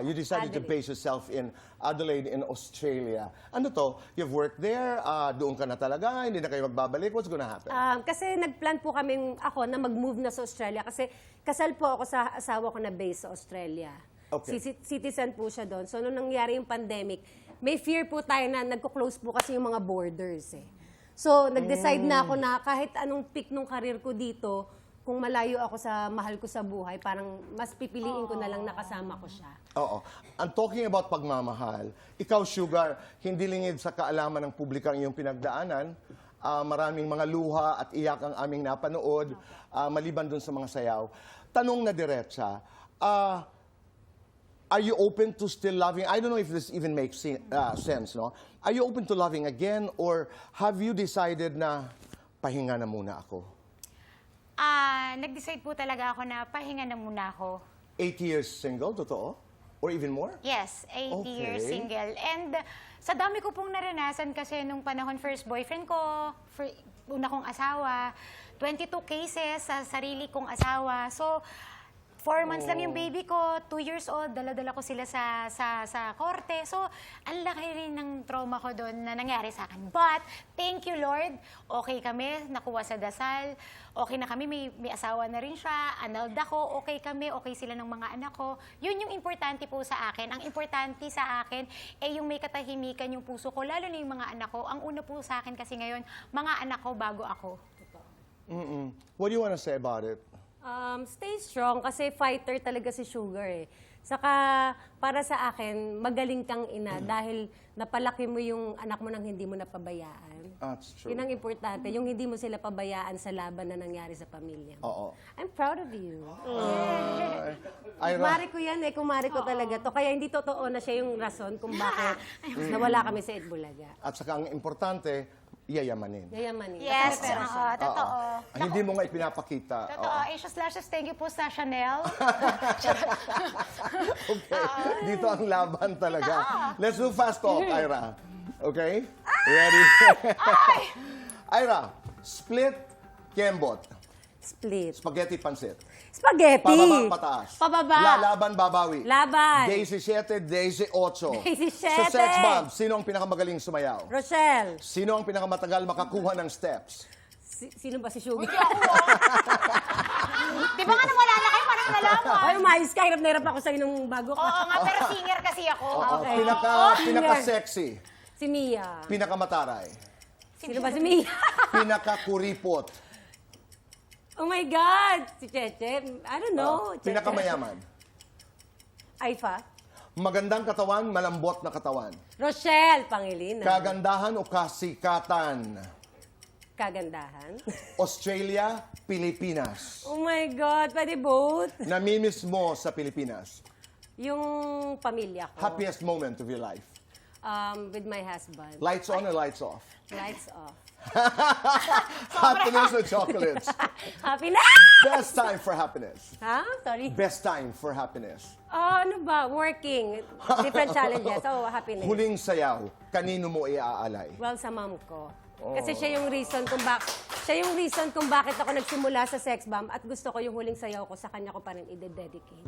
You decided to base yourself in Adelaide in Australia. Ano to? You've worked there? Doon ka na talaga? Hindi na kayo magbabalik? What's gonna happen? Kasi nagplan po kami ako na mag-move na sa Australia kasi kasal po ako sa asawa ko na base sa Australia. Okay. Citizen po siya doon. So, nung nangyari yung pandemic, may fear po tayo na nagko-close po kasi yung mga borders eh. So, nag-decide na ako na kahit anong peak nung karir ko dito, kung malayo ako sa mahal ko sa buhay, parang mas pipiliin ko na lang nakasama ko siya. Oo. And talking about pagmamahal, ikaw, Sugar, hindi lingid sa kaalaman ng publiko ang iyong pinagdaanan. Maraming mga luha at iyak ang aming napanood, maliban dun sa mga sayaw. Tanong na diretsa, are you open to still loving? I don't know if this even makes sense, no? Are you open to loving again, or have you decided na pahinga na muna ako? Nag-decide po talaga ako na pahinga na muna ako. 8 years single, totoo? Or even more? Yes, 8 Okay. years single. And sa dami ko pong naranasan kasi nung panahon first boyfriend ko, una kong asawa, 22 cases sa sarili kong asawa. So, 4 months lang yung baby ko, 2 years old, dala-dala ko sila sa korte. So, ang laki rin ng trauma ko doon na nangyari sa akin. But, thank you Lord, okay kami, nakuha sa dasal, okay na kami, may asawa na rin siya, annulled ako, okay kami, okay sila ng mga anak ko. Yun yung importante po sa akin. Ang importante sa akin, yung may katahimikan yung puso ko, lalo na yung mga anak ko. Ang una po sa akin kasi ngayon, mga anak ko bago ako. What do you want to say about it? Stay strong kasi fighter talaga si Sugar eh. Saka para sa akin, magaling kang ina dahil napalaki mo yung anak mo nang hindi mo napabayaan. That's true. Yun ang importante, yung hindi mo sila pabayaan sa laban na nangyari sa pamilya mo. Oo. I'm proud of you. Ira, Kumari ko yan eh, kumari ko talaga to. Kaya hindi totoo na siya yung rason kung bakit nawala kami sa Itbulaga. at saka ang importante, yayamanin. Yayamanin. Yes, Kasi may pera siya. totoo. Hindi mo nga ipinapakita. Totoo. Asia's Lashes, thank you po sa Chanel. Okay. Dito ang laban talaga. Let's do fast talk, Ira. Okay? Ready? Ira, split, kembot. Split. Spaghetti, pansit. Spaghetti. Pababa, pataas. Pababa. Lalaban, babawi. Laban. 17, 18. 17. Sa sex bomb, sino ang pinakamagaling sumayaw? Rochelle. Sino ang pinakamatagal makakuha ng steps? Sino ba si Sugar? Di ba nga nawala na kayo, parang nalaman? Ay, umayos ka. Hirap na hirap ako sa'yo nung bago ka. Oo nga, pero singer kasi ako. Okay. Pinaka-sexy. Si Mia. Pinakamataray. Sino ba si Mia? Pinaka-kuripot. Oh my God! Si Cheche. I don't know. Cheche. Pinakamayaman. Aifa. Magandang katawan, malambot na katawan. Rochelle Pangilinan. Kagandahan o kasikatan? Kagandahan. Australia, Pilipinas. Oh my God. Pwede both. Namimiss mo sa Pilipinas. Yung pamilya ko. Happiest moment of your life. With my husband. Lights on or lights off? Lights off. Happiness or chocolates? Happy na! Best time for happiness. Ha? Sorry. Best time for happiness. Ano ba? Working. Different challenges. Oh, happiness. Huling sayaw, kanino mo iaalay? Well, sa mom ko. Kasi siya yung reason kung bakit ako nagsimula sa sex bomb at gusto ko yung huling sayaw ko sa kanya ko pa rin i-dedicate.